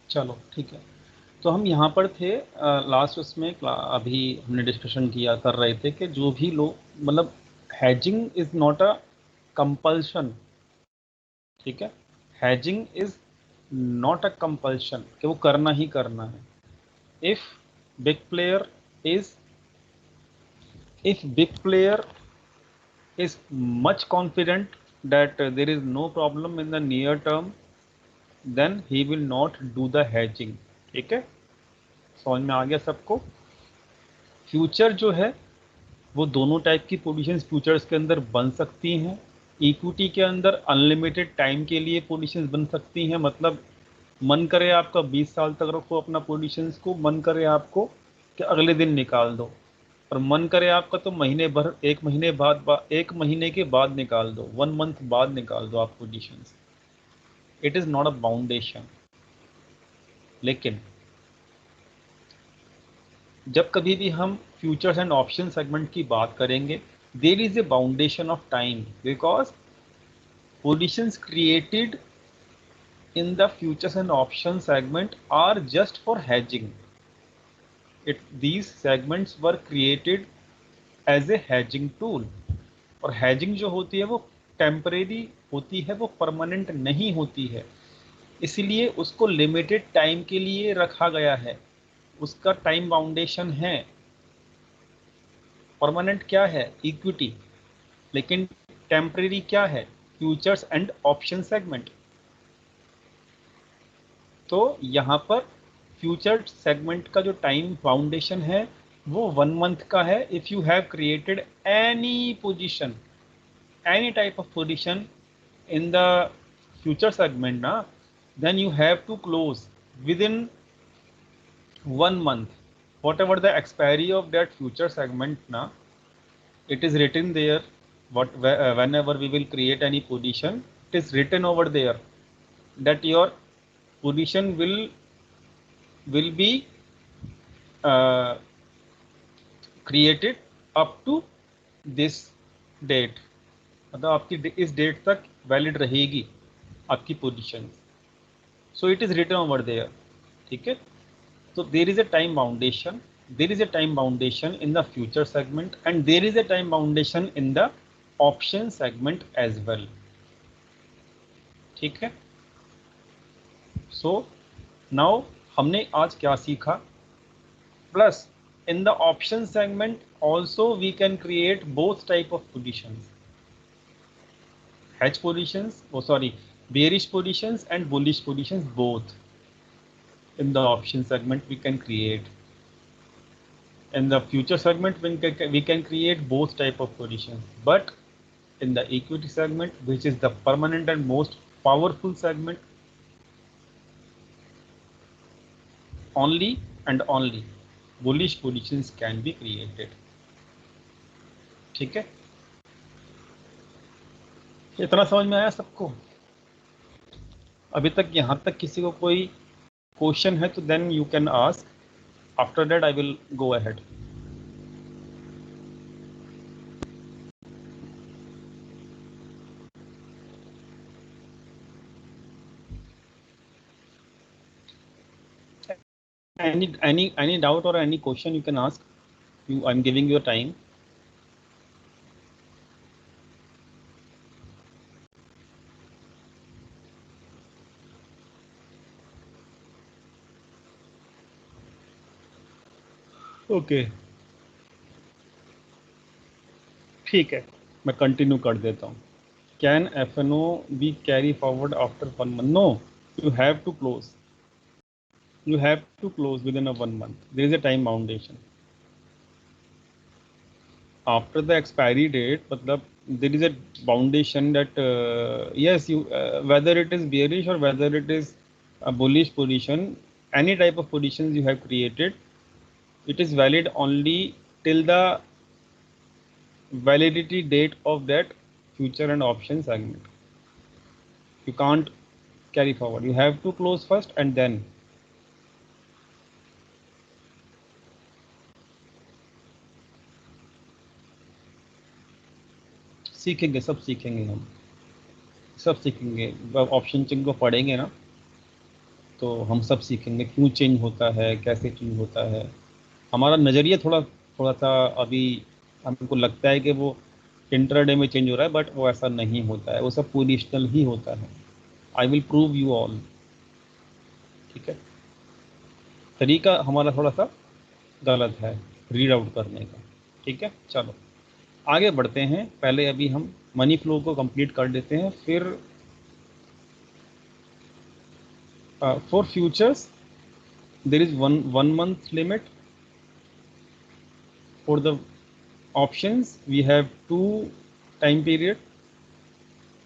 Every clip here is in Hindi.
चलो ठीक है। तो हम यहाँ पर थे लास्ट उसमें अभी हमने डिस्कशन किया कर रहे थे कि जो भी लोग मतलब hedging is not a compulsion. ठीक है, hedging is not a compulsion कि वो करना ही करना है। If big player is if big player is much confident that there is no problem in the near term, then he will not do the hedging। ठीक है, समझ में आ गया सबको। फ्यूचर जो है वो दोनों टाइप की पोजीशंस फ्यूचर्स के अंदर बन सकती हैं। इक्विटी के अंदर अनलिमिटेड टाइम के लिए पोजीशंस बन सकती हैं, मतलब मन करे आपका 20 साल तक रखो अपना पोजीशंस को, मन करे आपको कि अगले दिन निकाल दो, और मन करे आपका तो महीने भर, एक महीने बाद, एक महीने के बाद निकाल दो, 1 मंथ बाद निकाल दो आप positions. It is not a foundation. लेकिन जब कभी भी हम फ्यूचर्स एंड ऑप्शन सेगमेंट की बात करेंगे, देर is A boundation of time, because positions created in the futures and option segment are just for hedging. These segments were created as a hedging tool। और hedging जो होती है वो टेम्परेरी होती है, वो परमानेंट नहीं होती है, इसलिए उसको लिमिटेड टाइम के लिए रखा गया है। उसका टाइम बाउंडेशन है। परमानेंट क्या है? इक्विटी। लेकिन टेम्परेरी क्या है? Futures and option segment. तो यहाँ पर फ्यूचर सेगमेंट का जो टाइम बाउंडेशन है वो 1 मंथ का है। If you have created any position, any type of position in the future segment na, then you have to close within 1 month, whatever the expiry of that future segment na, it is written there, whenever we will create any position, it is written over there that your position will be uh, created up to this date, मतलब आपकी इस डेट तक वैलिड रहेगी आपकी position. So it is written over there. ठीक है, so there is a time boundation, there is a time boundation in the future segment and there is a time boundation in the option segment as well। ठीक है, so now हमने आज क्या सीखा? Plus in the option segment also we can create both type of positions, hedge positions, oh sorry, bearish positions and bullish positions, both in the option segment we can create। In the future segment we can create both type of positions, but in the equity segment, which is the permanent and most powerful segment, only and only bullish positions can be created। ठीक है, इतना समझ में आया सबको? अभी तक यहाँ तक किसी को कोई क्वेश्चन है तो then you can ask, after that I will go ahead. any doubt or any question you can ask, I'm giving you time। Okay ठीक है, मैं कंटिन्यू कर देता हूँ। Can FNO be carry forward after 1 month? No, you have to close, you have to close within a 1 month। there is a time boundation after the expiry date, मतलब there is a foundation that yes, you whether it is bearish or whether it is a bullish position, any type of positions you have created, it is valid only till the validity date of that future and option segment। You can't carry forward, you have to close first and then। सीखेंगे, सब सीखेंगे हम, सब सीखेंगे, ऑप्शन चेंज को पढ़ेंगे ना तो हम सब सीखेंगे क्यों चेंज होता है, कैसे चेंज होता है। हमारा नज़रिया थोड़ा थोड़ा सा अभी हमको लगता है कि वो इंटरडे में चेंज हो रहा है, बट वो ऐसा नहीं होता है, वो सब पोजिशनल ही होता है। I will prove you all. ठीक है, तरीका हमारा थोड़ा सा गलत है रीड आउट करने का। ठीक है, चलो आगे बढ़ते हैं। पहले अभी हम मनी फ्लो को कंप्लीट कर लेते हैं, फिर for futures there is one month limit. For the options we have two time period,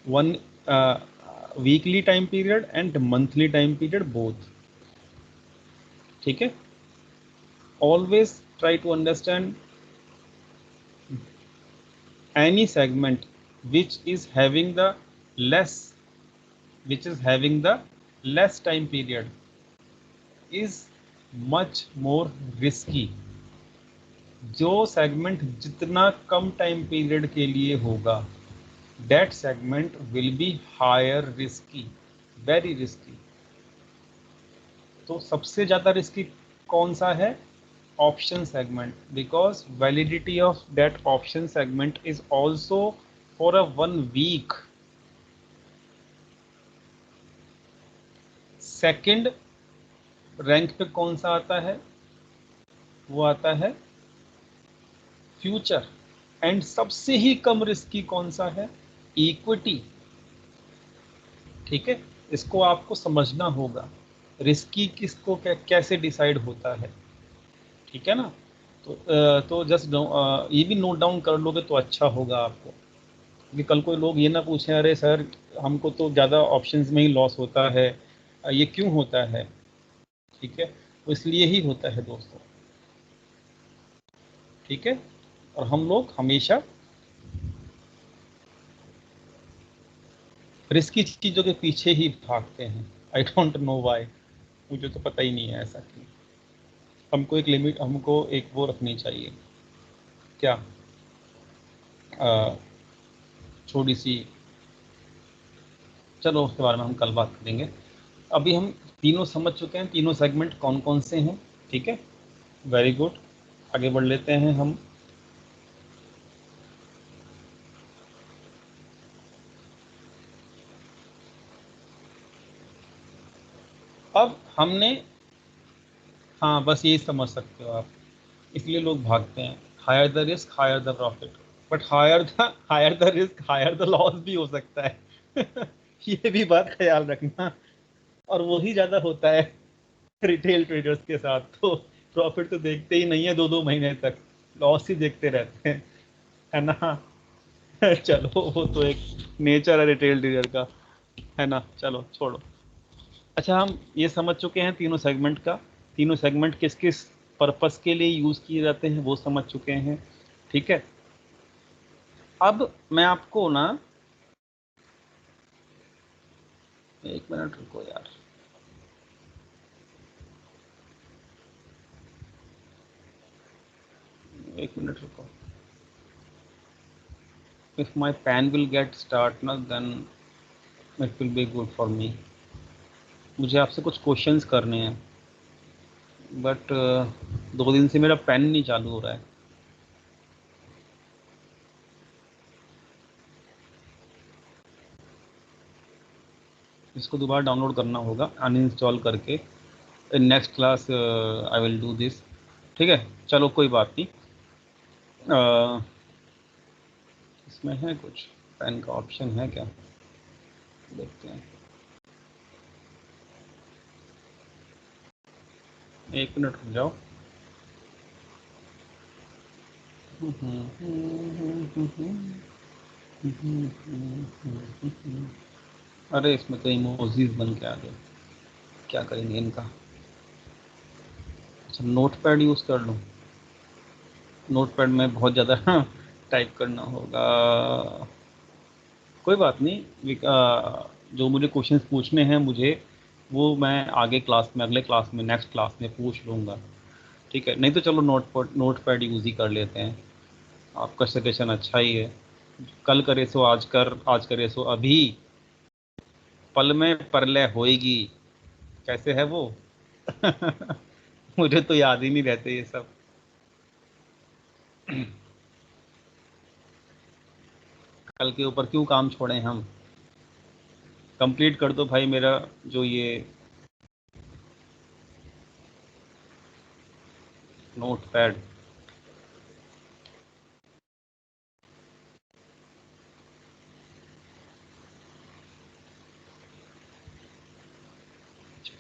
one weekly time period and monthly time period both. ठीक है, always try to understand any segment which is having the less time period is much more risky. जो सेगमेंट जितना कम टाइम पीरियड के लिए होगा that segment will be higher risky, very risky. तो सबसे ज़्यादा रिस्की कौन सा है? Option segment, because validity of that option segment is also for a 1 week. Second rank पे कौन सा आता है? वो आता है फ्यूचर। एंड सबसे ही कम रिस्की कौन सा है? इक्विटी। ठीक है, इसको आपको समझना होगा, रिस्की किसको कैसे डिसाइड होता है। ठीक है ना, तो जस्ट ये भी नोट डाउन कर लोगे तो अच्छा होगा आपको, क्योंकि कल कोई लोग ये ना पूछें अरे सर हमको तो ज़्यादा ऑप्शंस में ही लॉस होता है, ये क्यों होता है। ठीक है, तो इसलिए ही होता है दोस्तों। ठीक है, और हम लोग हमेशा रिस्की चीज़ों के पीछे ही भागते हैं। आई डोंट नो वाई, मुझे तो पता ही नहीं है ऐसा क्यों। हमको एक लिमिट, हमको एक वो रखनी चाहिए, क्या छोटी सी, चलो उसके बारे में हम कल बात करेंगे। अभी हम तीनों समझ चुके हैं, तीनों सेगमेंट कौन कौन से हैं। ठीक है, वेरी गुड, आगे बढ़ लेते हैं हम। अब हमने, हाँ बस यही समझ सकते हो आप, इसलिए लोग भागते हैं। Higher the risk higher the profit, but higher the risk higher the loss भी हो सकता है। ये भी बात ख्याल रखना, और वही ज़्यादा होता है रिटेल ट्रेडर्स के साथ। तो प्रॉफिट तो देखते ही नहीं है 2-2 महीने तक, लॉस ही देखते रहते हैं, है ना। चलो वो तो एक नेचर है रिटेल ट्रेडर का, है ना, चलो छोड़ो। अच्छा, हम ये समझ चुके हैं तीनों सेगमेंट का, तीनों सेगमेंट किस किस पर्पस के लिए यूज़ किए जाते हैं वो समझ चुके हैं। ठीक है, अब मैं आपको ना, एक मिनट रुको यार, एक मिनट रुको। If my pen will get start ना then it will be good for me. मुझे आपसे कुछ क्वेश्चंस करने हैं, बट 2 दिन से मेरा पेन नहीं चालू हो रहा है। इसको दोबारा डाउनलोड करना होगा अनइंस्टॉल करके। In next class I will do this. ठीक है, चलो कोई बात नहीं। इसमें है कुछ पेन का ऑप्शन है क्या, देखते हैं। 1 मिनट रुक जाओ। अरे इसमें तो इमोजीज बन के आ गए, क्या करेंगे इनका। अच्छा, नोट पैड यूज़ कर लूँ? नोट पैड में बहुत ज़्यादा टाइप करना होगा। कोई बात नहीं, जो मुझे क्वेश्चंस पूछने हैं मुझे, वो मैं आगे क्लास में, अगले क्लास में, नेक्स्ट क्लास में पूछ लूँगा। ठीक है, नहीं तो चलो नोट पैड यूज़ ही कर लेते हैं। आपका सजेशन अच्छा ही है, कल करे सो आज कर, आज करे सो अभी। पल में परलय होएगी, कैसे है वो? मुझे तो याद ही नहीं रहते ये सब। कल के ऊपर क्यों काम छोड़े हम? कंप्लीट कर दो भाई मेरा जो ये नोट पैड।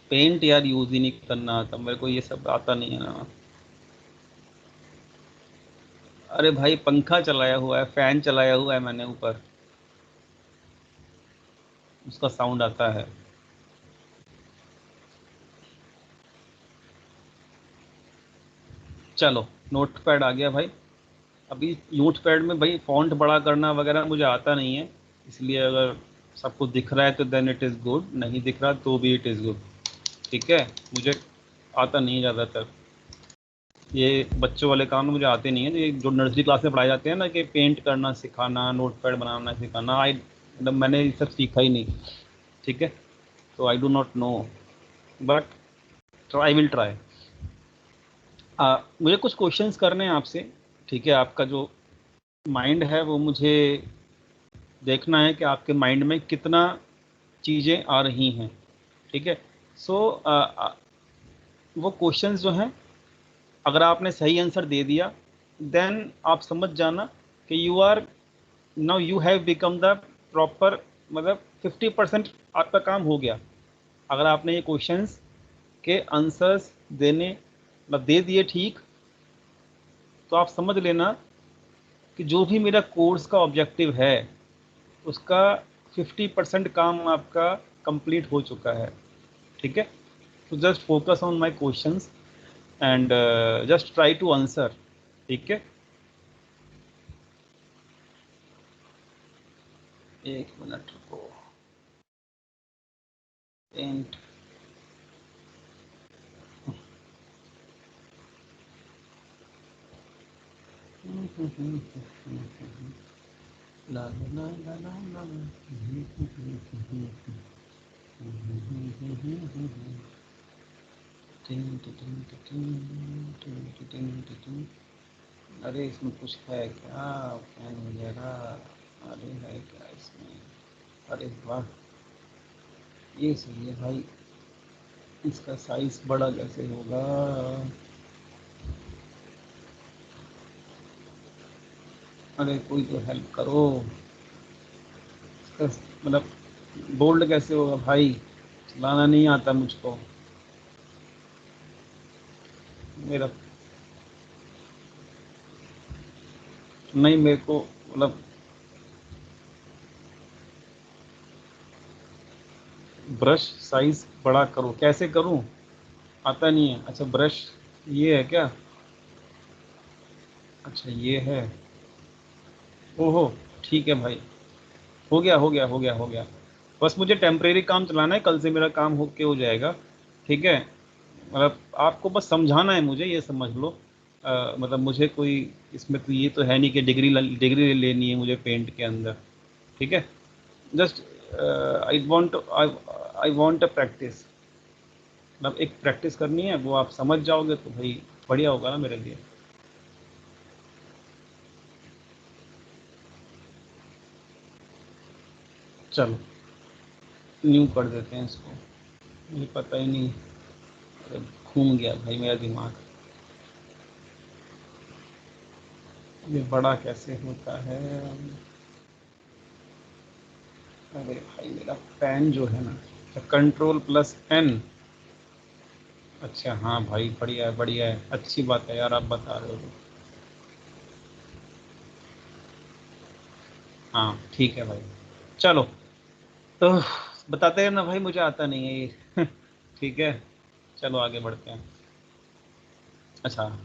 पेंट यार यूज ही नहीं करना आता मेरे को, ये सब आता नहीं है ना। अरे भाई पंखा चलाया हुआ है, फैन चलाया हुआ है मैंने ऊपर, उसका साउंड आता है। चलो नोट पैड आ गया भाई। अभी नोट पैड में भाई फॉन्ट बड़ा करना वगैरह मुझे आता नहीं है, इसलिए अगर सबको दिख रहा है तो देन इट इज़ गुड, नहीं दिख रहा तो भी इट इज़ गुड। ठीक है, मुझे आता नहीं है ज़्यादातर, ये बच्चों वाले काम मुझे आते नहीं है, ये जो नर्सरी क्लास में पढ़ाए जाते हैं ना कि पेंट करना सिखाना, नोट पैड बनाना सिखाना, आई मतलब मैंने ये सब सीखा ही नहीं। ठीक है, तो I do not know, but I will try. मुझे कुछ क्वेश्चंस करने हैं आपसे। ठीक है, आपका जो माइंड है वो मुझे देखना है कि आपके माइंड में कितना चीज़ें आ रही हैं। ठीक है, सो वो क्वेश्चंस जो हैं, अगर आपने सही आंसर दे दिया देन आप समझ जाना कि you are now you have become the proper, मतलब 50% आपका काम हो गया। अगर आपने ये क्वेश्चंस के आंसर्स देने मतलब दे दिए ठीक, तो आप समझ लेना कि जो भी मेरा कोर्स का ऑब्जेक्टिव है उसका 50% काम आपका कंप्लीट हो चुका है। ठीक है, तो just focus on my questions and just try to answer. ठीक है, एक मिनट रुको। पेंट, ला ला ला ला ला अरे इसमें कुछ है क्या, फैन वगैरह? अरे है क्या इसमें? अरे वाह, ये सही है भाई। इसका साइज बड़ा कैसे होगा? अरे कोई तो हेल्प करो, इसका मतलब बोल्ड कैसे होगा भाई? चलाना नहीं आता मुझको। मेरा नहीं, मेरे को मतलब ब्रश साइज बड़ा करो, कैसे करूं? आता नहीं है। अच्छा ब्रश ये है क्या? अच्छा ये है, ओहो, ठीक है भाई, हो गया हो गया हो गया हो गया। बस मुझे टेम्परेरी काम चलाना है, कल से मेरा काम होके हो जाएगा। ठीक है, मतलब आपको बस समझाना है मुझे, ये समझ लो। मतलब मुझे कोई इसमें तो ये तो है नहीं कि डिग्री लेनी है मुझे पेंट के अंदर। ठीक है, just I want a practice, मतलब एक प्रैक्टिस करनी है, वो आप समझ जाओगे तो भाई बढ़िया होगा ना मेरे लिए। चलो न्यू कर देते हैं इसको, मुझे पता ही नहीं। अरे घूम गया भाई मेरा दिमाग, ये बड़ा कैसे होता है? अरे भाई मेरा पेन जो है ना, कंट्रोल प्लस एन। अच्छा हाँ भाई, बढ़िया है बढ़िया है, अच्छी बात है यार, आप बता रहे हो। हाँ ठीक है भाई, चलो। तो बताते हैं ना भाई, मुझे आता नहीं है ये। ठीक है, चलो आगे बढ़ते हैं। अच्छा,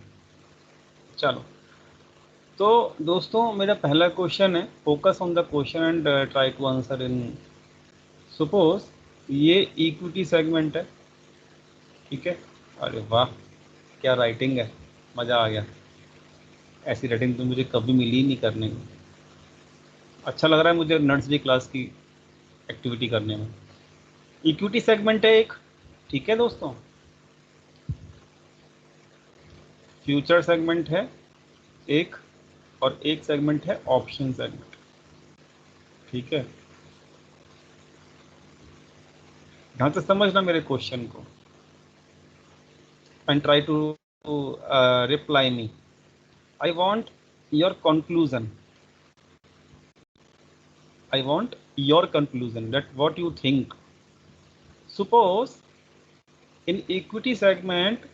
चलो। तो दोस्तों मेरा पहला क्वेश्चन है, focus on the question and try to answer in. Suppose ये इक्विटी सेगमेंट है। ठीक है, अरे वाह, क्या राइटिंग है, मज़ा आ गया। ऐसी राइटिंग तो मुझे कभी मिली ही नहीं करने को। अच्छा लग रहा है मुझे नर्सरी क्लास की एक्टिविटी करने में। इक्विटी सेगमेंट है एक, ठीक है दोस्तों, फ्यूचर सेगमेंट है एक, और एक सेगमेंट है ऑप्शन सेगमेंट, ठीक है। ध्यान से समझना मेरे क्वेश्चन को and try to reply me. I want your conclusion, I want your conclusion that what you think. Suppose in equity segment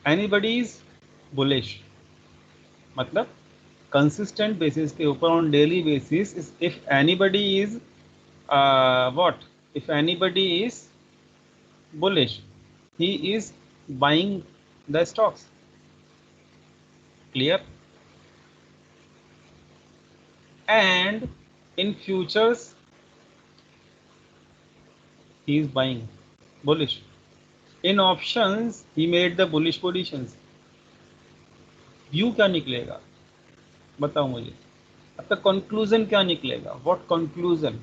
anybody is bullish, मतलब consistent basis के ऊपर on daily basis if anybody is what if anybody is bullish, he is buying the stocks. Clear? And in futures he is buying bullish. In options he made the bullish positions. View क्या निकलेगा बताओ मुझे, आपका कंक्लूजन क्या निकलेगा? What conclusion?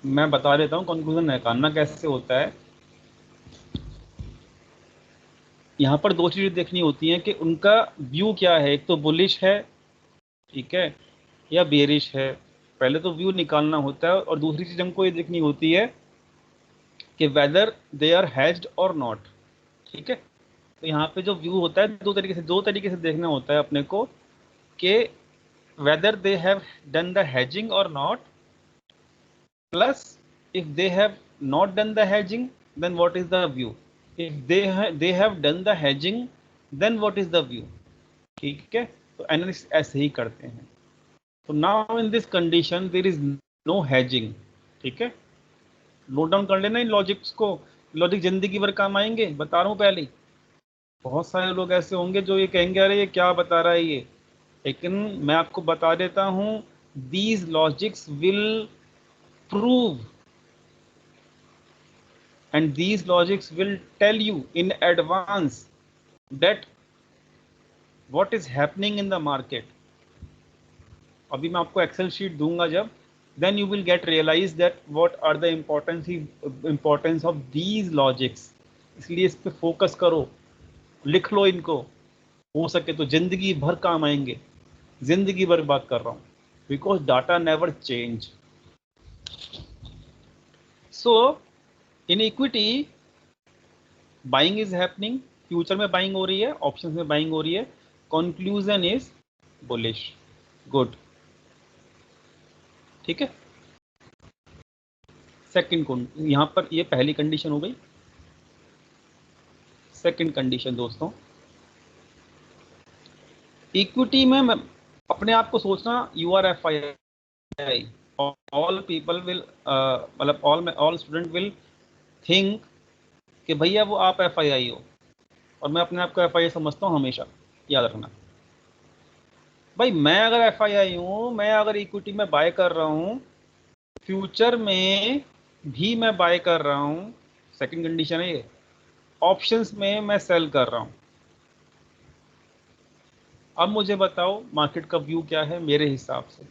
मैं बता देता हूँ कंक्लूजन निकालना कैसे होता है। यहाँ पर दो चीजें देखनी होती हैं कि उनका व्यू क्या है, एक तो बुलिश है, ठीक है, या बेरिश है। पहले तो व्यू निकालना होता है, और दूसरी चीज हमको ये देखनी होती है कि वेदर दे आर हेज्ड और नॉट, ठीक है। तो यहाँ पे जो व्यू होता है दो तरीके से देखना होता है अपने को कि whether they have done the hedging or not, plus if they have not done the hedging then what is the view, if they have done the hedging then what is the view, ठीक है। तो एनालिसिस ऐसे ही करते हैं। तो now in this condition there is no hedging, ठीक है। नोट डाउन कर लेना इन लॉजिक्स को, लॉजिक जिंदगी भर काम आएंगे, बता रहा हूँ पहले ही। बहुत सारे लोग ऐसे होंगे जो ये कहेंगे अरे ये क्या बता रहा है ये, लेकिन मैं आपको बता देता हूं these logics will prove and these logics will tell you in advance that what is happening in the market. अभी मैं आपको एक्सेल शीट दूंगा जब, then you will get realise that what are the importance of these logics. इसलिए इस पे फोकस करो, लिख लो इनको, हो सके तो जिंदगी भर काम आएंगे। जिंदगी भर बात कर रहा हूं, because data never change. So in equity buying is happening, future में बाइंग हो रही है, ऑप्शंस में बाइंग हो रही है, कंक्लूजन इज बुलिश, गुड, ठीक है। सेकंड, यहां पर ये पहली कंडीशन हो गई। सेकंड कंडीशन दोस्तों, इक्विटी में अपने आप को सोचना you R F I, all people will मतलब ऑल स्टूडेंट विल थिंक कि भैया वो आप एफ आई हो, और मैं अपने आप को एफ आई समझता हूँ हमेशा, याद रखना। भाई मैं अगर एफ आई हूँ, मैं अगर इक्विटी में बाय कर रहा हूँ, फ्यूचर में भी मैं बाय कर रहा हूँ, सेकंड कंडीशन है ये, ऑप्शंस में मैं सेल कर रहा हूँ। अब मुझे बताओ मार्केट का व्यू क्या है मेरे हिसाब से।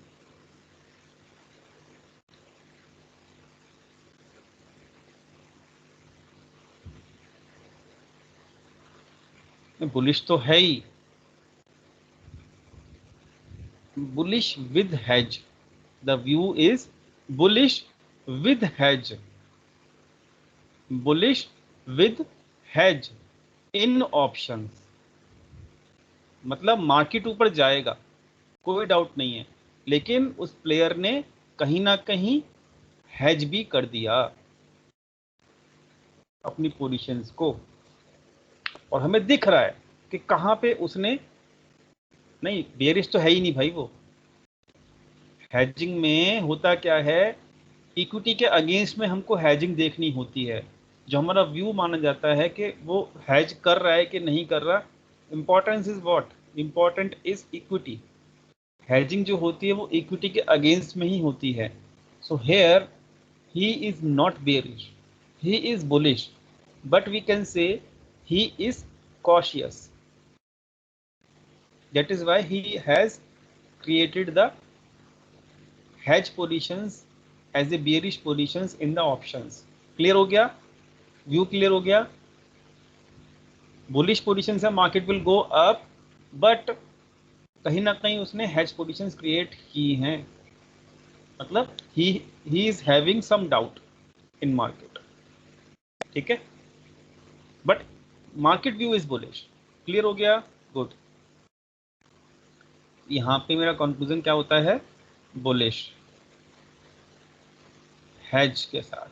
बुलिश तो है ही, bullish with hedge, the view is bullish with hedge, bullish with hedge in options. मतलब मार्केट ऊपर जाएगा, कोई डाउट नहीं है, लेकिन उस प्लेयर ने कहीं ना कहीं हेज भी कर दिया अपनी पोजीशंस को, और हमें दिख रहा है कि कहां पे उसने, नहीं बेरिश तो है ही नहीं भाई वो। हेजिंग में होता क्या है, इक्विटी के अगेंस्ट में हमको हेजिंग देखनी होती है, जो हमारा व्यू माना जाता है कि वो हेज कर रहा है कि नहीं कर रहा। Importance is what, important is equity. Hedging जो होती है वो इक्विटी के अगेंस्ट में ही होती है। So here he is not bearish, he is bullish, but we can say he is cautious. That is why he has created the hedge positions as a bearish positions in the options. Clear हो गया? व्यू क्लियर हो गया? बुलिश पोजीशन से market will go up, but कहीं ना कहीं उसने हेज पोजीशंस क्रिएट की हैं, मतलब he is having some doubt in market, ठीक है, but market view is bullish. Clear हो गया? गुड। यहां पे मेरा कंक्लूजन क्या होता है? बुलिश हेज के साथ।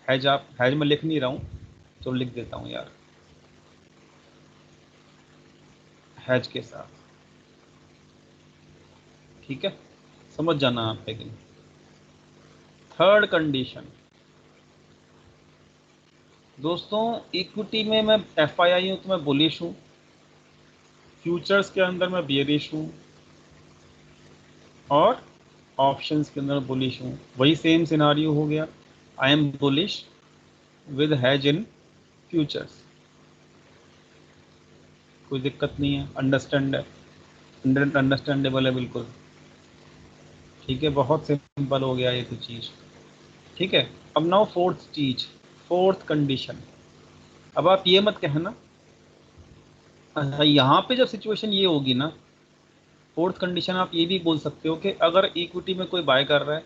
हेज, आप हेज में लिख नहीं रहा हूं तो लिख देता हूं यार, हेज के साथ, ठीक है, समझ जाना आप। लेकिन थर्ड कंडीशन दोस्तों, इक्विटी में मैं एफआईआई हूं तो मैं बुलिश हूं, फ्यूचर्स के अंदर मैं बियरिश हूं, और ऑप्शंस के अंदर बुलिश हूं। वही सेम सिनारियो हो गया, I am bullish with hedge in futures. कोई दिक्कत नहीं है, अंडरस्टैंडेबल है बिल्कुल, ठीक है, बहुत सिंपल हो गया ये तो चीज़, ठीक है। अब नाउ फोर्थ चीज, फोर्थ कंडीशन। अब आप ये मत कहना, यहाँ पे जब सिचुएशन ये होगी ना, फोर्थ कंडीशन आप ये भी बोल सकते हो कि अगर इक्विटी में कोई बाय कर रहा है,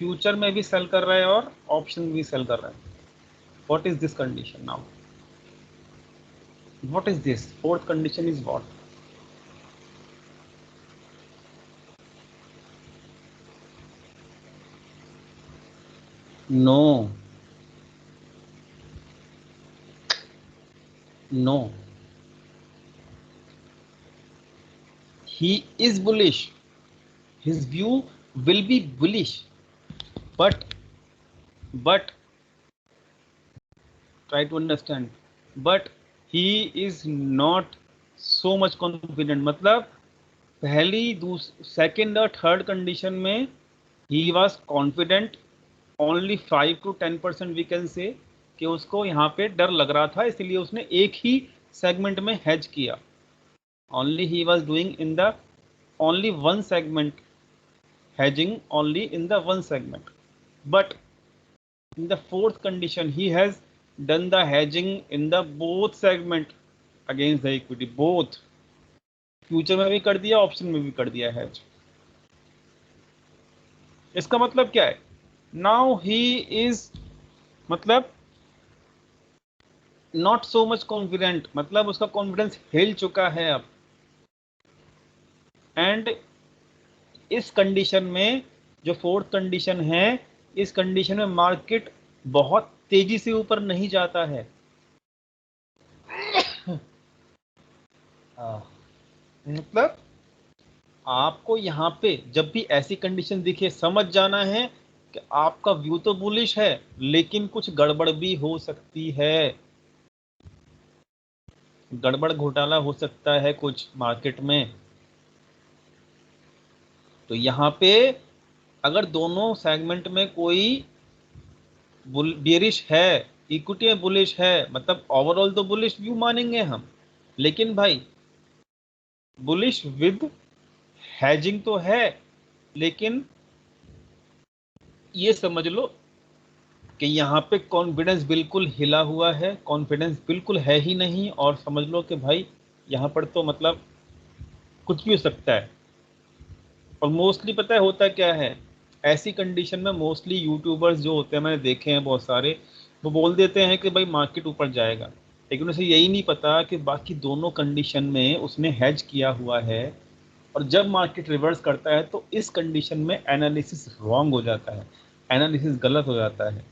फ्यूचर में भी सेल कर रहा है और ऑप्शन में भी सेल कर रहा है, what is this condition now? What is this fourth condition? Is what? No, no, he is bullish, his view will be bullish, but try to understand, but he is not so much confident। मतलब पहली सेकेंड और थर्ड कंडीशन में he was confident only 5 to 10% we can say, कि उसको यहाँ पे डर लग रहा था, इसलिए उसने एक ही सेगमेंट में हेज किया। Only he was doing in the only one segment, hedging only in the one segment, but in the fourth condition he has done the hedging in the both segment against the equity, both, future में भी कर दिया, ऑप्शन में भी कर दिया हेज। इसका मतलब क्या है? नाउ ही इज, मतलब नॉट सो मच कॉन्फिडेंट, मतलब उसका कॉन्फिडेंस हिल चुका है अब। एंड इस कंडीशन में, जो फोर्थ कंडीशन है, इस कंडीशन में मार्केट बहुत तेजी से ऊपर नहीं जाता है। मतलब आपको यहाँ पे जब भी ऐसी कंडीशन दिखे, समझ जाना है कि आपका व्यू तो बुलिश है, लेकिन कुछ गड़बड़ भी हो सकती है, गड़बड़ घोटाला हो सकता है कुछ मार्केट में। तो यहाँ पे अगर दोनों सेगमेंट में कोई बेरिश है, इक्विटी में बुलिश है, मतलब ओवरऑल तो बुलिश व्यू मानेंगे हम, लेकिन भाई बुलिश विद हैजिंग तो है, लेकिन ये समझ लो कि यहाँ पे कॉन्फिडेंस बिल्कुल हिला हुआ है, कॉन्फिडेंस बिल्कुल है ही नहीं, और समझ लो कि भाई यहाँ पर तो मतलब कुछ भी हो सकता है। और मोस्टली पता है होता क्या है ऐसी कंडीशन में? मोस्टली यूट्यूबर्स जो होते हैं, मैंने देखे हैं बहुत सारे, वो बोल देते हैं कि भाई मार्केट ऊपर जाएगा, लेकिन उसे यही नहीं पता कि बाकी दोनों कंडीशन में उसने हेज किया हुआ है, और जब मार्केट रिवर्स करता है तो इस कंडीशन में एनालिसिस रॉन्ग हो जाता है, एनालिसिस गलत हो जाता है,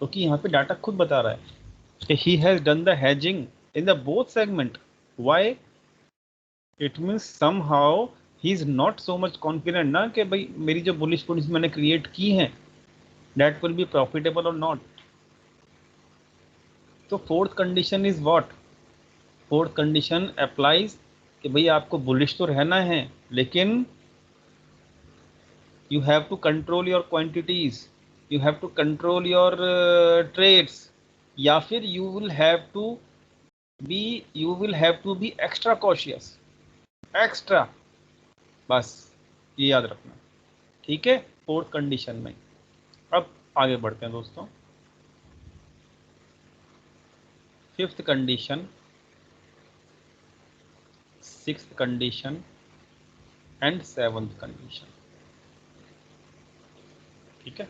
क्योंकि यहाँ पे डाटा खुद बता रहा है कि he has done the hedging in the both segment. Why? It means somehow he is not so much confident ना कि भाई मेरी जो बुलिश पोजीशन मैंने क्रिएट की है that will be profitable or not. तो fourth condition is what? Fourth condition applies कि भाई आपको बुलिश तो रहना है, लेकिन you have to control your quantities, you have to control your trades, या फिर you will have to be extra cautious, extra, बस ये याद रखना, ठीक है। फोर्थ कंडीशन में। अब आगे बढ़ते हैं दोस्तों, fifth condition, sixth condition and seventh condition. ठीक है,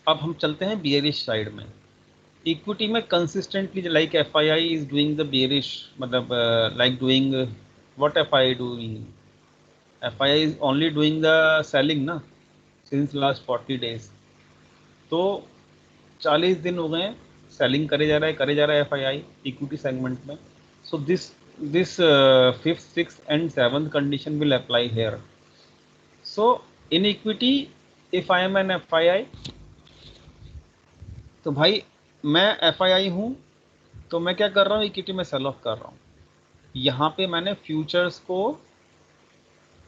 अब हम चलते हैं बियरिश साइड में। इक्विटी में consistently like FII is doing the bearish, मतलब like doing what FII doing, FII is only doing the selling ना सिंस लास्ट 40 डेज। तो 40 दिन हो गए सेलिंग करे जा रहा है एफआईआई इक्विटी सेगमेंट में। So this fifth, six and seventh condition will apply here. So in equity if I am an FII, तो भाई मैं एफआईआई हूं, तो मैं क्या कर रहा हूं, इक्विटी में सेल ऑफ कर रहा हूं। यहां पे मैंने फ्यूचर्स को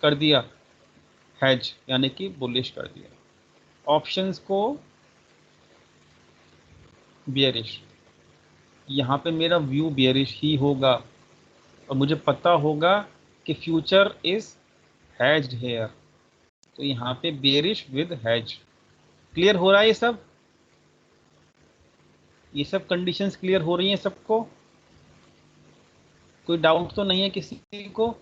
कर दिया हेज, यानी कि बुलिश कर दिया, ऑप्शंस को बियरिश। यहाँ पे मेरा व्यू बियरिश ही होगा और मुझे पता होगा कि फ्यूचर इज हेज्ड हेयर, तो यहाँ पे बियरिश विद हेज। क्लियर हो रहा है ये सब कंडीशंस क्लियर हो रही हैं सबको? कोई डाउट तो नहीं है किसी को?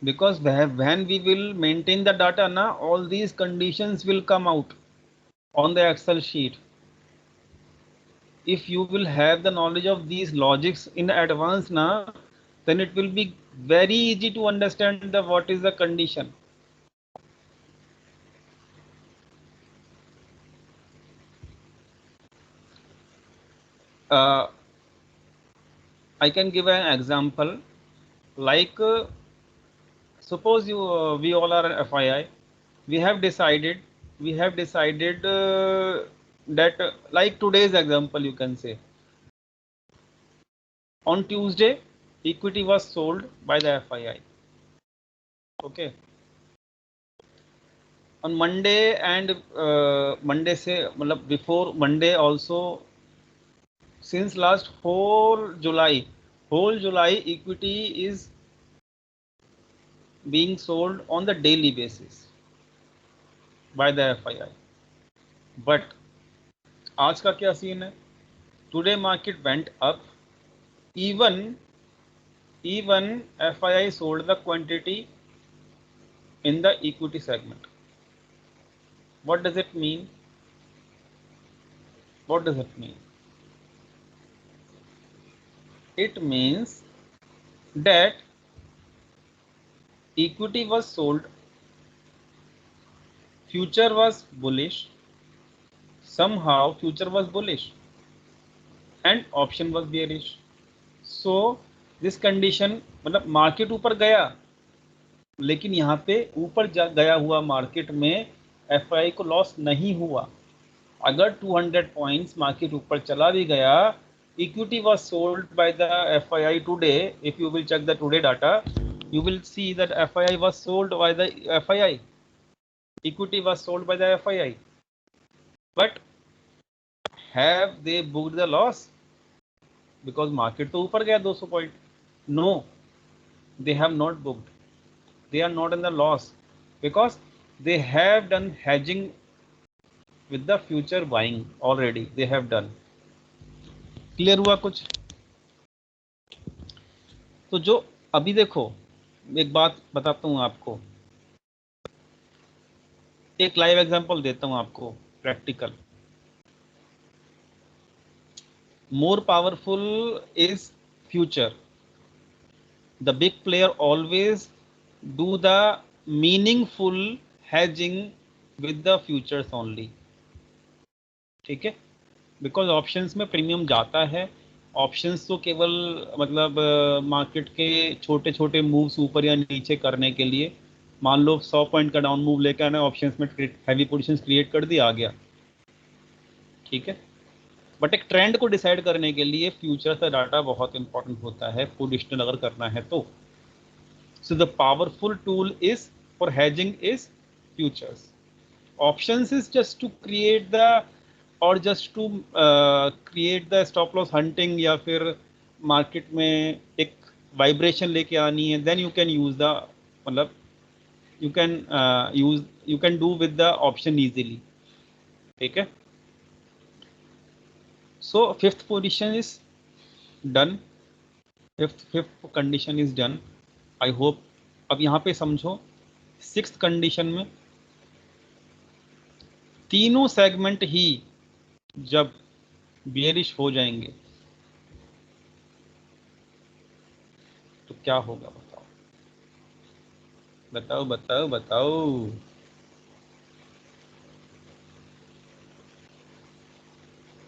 because when we will maintain the data na, all these conditions will come out on the Excel sheet. If you will have the knowledge of these logics in advance na, then it will be very easy to understand the what is the condition. I can give an example like suppose we all are FII, we have decided that like today's example you can say, on Tuesday equity was sold by the FII, okay, on Monday and Monday से मतलब before Monday also, since last whole July equity is being sold on the daily basis by the FII. But आज का क्या सीन है? Today market went up, even FII sold the quantity in the equity segment. What does it mean? What does it mean? It means that equity was sold, future was bullish, somehow future was bullish and option was bearish. So this condition, मतलब मार्केट ऊपर गया, लेकिन यहाँ पे ऊपर गया हुआ मार्केट में एफआई को लॉस नहीं हुआ। अगर 200 पॉइंट्स मार्केट ऊपर चला भी गया, equity was sold by the FII today. If you will check the today data, you will see that FII was sold by the FII. Equity was sold by the FII. But have they booked the loss? Because market तो ऊपर गया 200 point. No, they have not booked. They are not in the loss because they have done hedging with the future buying already. They have done. Clear हुआ कुछ? तो जो अभी देखो, एक बात बताता हूं आपको, एक लाइव एग्जांपल देता हूं आपको practical. More powerful is future. The big player always do the meaningful hedging with the futures only. ठीक है, बिकॉज ऑप्शंस में प्रीमियम जाता है। ऑप्शंस तो केवल मतलब मार्केट के छोटे छोटे मूव्स ऊपर या नीचे करने के लिए, मान लो 100 पॉइंट का डाउन मूव लेकर आना, ऑप्शंस में हैवी पोजीशंस क्रिएट कर दिया, आ गया, ठीक है। बट एक ट्रेंड को डिसाइड करने के लिए फ्यूचर का डाटा बहुत इंपॉर्टेंट होता है, पोजिशनल अगर करना है तो। So the powerful tool is for hedging is futures. Options is just to create the, or just to create the stop loss hunting, या फिर मार्केट में एक वाइब्रेशन लेके आनी है, then you can use the, मतलब you can you can do with the option easily. ठीक है, so fifth position is done, fifth condition is done. I hope अब यहाँ पे समझो, सिक्स्थ कंडीशन में तीनों सेगमेंट ही जब बेयरिश हो जाएंगे तो क्या होगा, बताओ बताओ बताओ बताओ।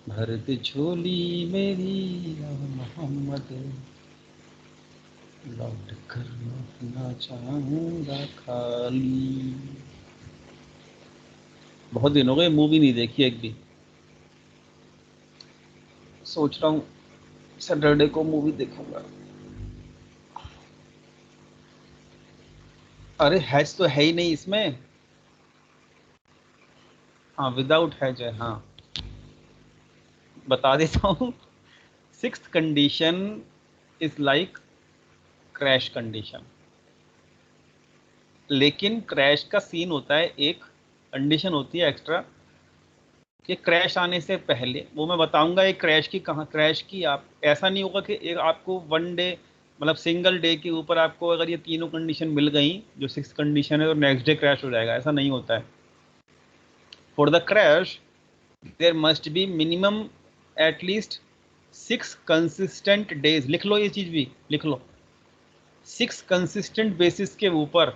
भरत झोली मेरी या मोहम्मद, लौट कर लौटना चाहूंगा खाली। बहुत दिन हो गए मूवी नहीं देखी एक भी, सोच रहा हूँ सैटरडे को मूवी देखूंगा। अरे हैज तो है ही नहीं इसमें। हाँ विदाउट हैज है, हाँ बता देता हूँ। Sixth condition is like crash condition, लेकिन क्रैश का सीन होता है, एक कंडीशन होती है एक्स्ट्रा कि क्रैश आने से पहले, वो मैं बताऊंगा एक क्रैश की, कहाँ क्रैश की, आप ऐसा नहीं होगा कि एक आपको वन डे, मतलब सिंगल डे के ऊपर आपको अगर ये तीनों कंडीशन मिल गई जो सिक्स कंडीशन है, तो नेक्स्ट डे क्रैश हो जाएगा, ऐसा नहीं होता है। For the crash there must be minimum at least 6 consistent days, लिख लो ये चीज भी लिख लो, 6 कंसिस्टेंट बेसिस के ऊपर,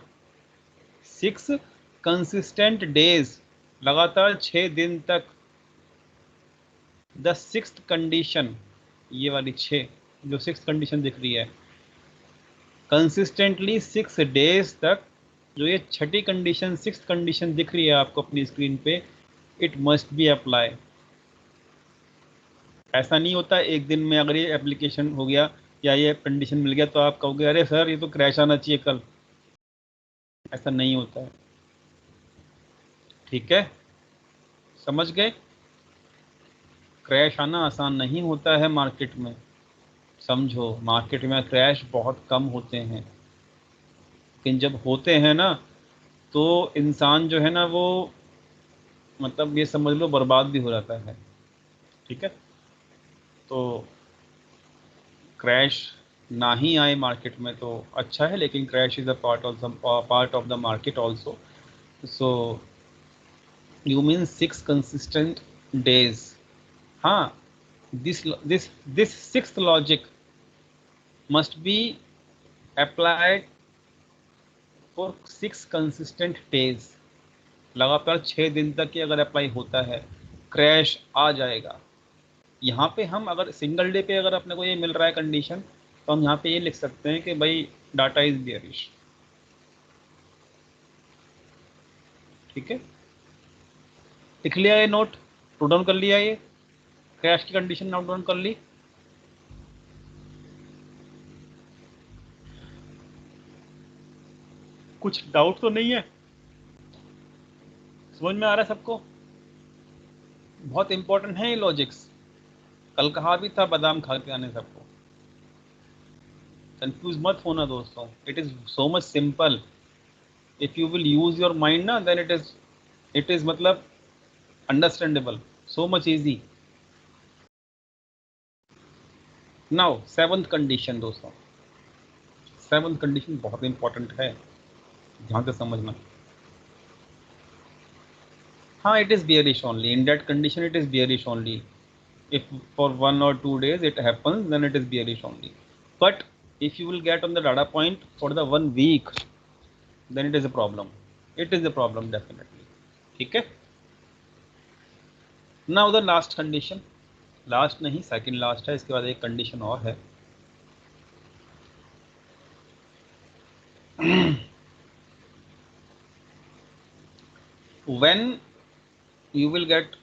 6 कंसिस्टेंट डेज, लगातार 6 दिन तक, द सिक्स्थ कंडीशन, ये वाली 6 जो सिक्स कंडीशन दिख रही है, कंसिस्टेंटली 6 डेज तक, जो ये छठी कंडीशन सिक्स कंडीशन दिख रही है आपको अपनी स्क्रीन पे, इट मस्ट बी अप्लाई। ऐसा नहीं होता एक दिन में अगर ये एप्लीकेशन हो गया या ये कंडीशन मिल गया तो आप कहोगे अरे सर ये तो क्रैश आना चाहिए कल, ऐसा नहीं होता है। ठीक है, समझ गए? क्रैश आना आसान नहीं होता है मार्केट में, समझो, मार्केट में क्रैश बहुत कम होते हैं, लेकिन जब होते हैं ना तो इंसान जो है ना वो, मतलब ये समझ लो बर्बाद भी हो जाता है। ठीक है, तो क्रैश ना ही आए मार्केट में तो अच्छा है, लेकिन crash is a part of the market also. So you mean 6 consistent days. हाँ, this sixth logic must be applied for 6 consistent days, लगातार 6 दिन तक ये अगर अप्लाई होता है क्रैश आ जाएगा। यहाँ पे हम अगर सिंगल डे पे अगर अपने को ये मिल रहा है कंडीशन, तो हम यहाँ पे ये लिख सकते हैं कि भाई डाटा इज बेयरिश। ठीक है, लिख लिया ये नोट, नोट डाउन कर लिया, ये क्रैश की कंडीशन नोट डाउन कर ली। कुछ डाउट तो नहीं है? समझ में आ रहा है सबको? बहुत इंपॉर्टेंट है ये लॉजिक्स, कल कहा भी था बादाम खा के आने सबको। कंफ्यूज मत होना दोस्तों, it is so much simple. If you will use your mind ना, देन इट इज मतलब understandable, so much easy. Now seventh condition दोस्तों, सेवंथ कंडीशन बहुत इंपॉर्टेंट है, ध्यान से समझना। हाँ, it is bearish only, in that condition it is bearish only, if for 1 or 2 days it happens then it is bearish only, but if you will get on the data point for the 1 week then it is a problem, it is a problem definitely। ठीक है, now the last condition, last नहीं सेकंड लास्ट है, इसके बाद एक कंडीशन और है। when you will get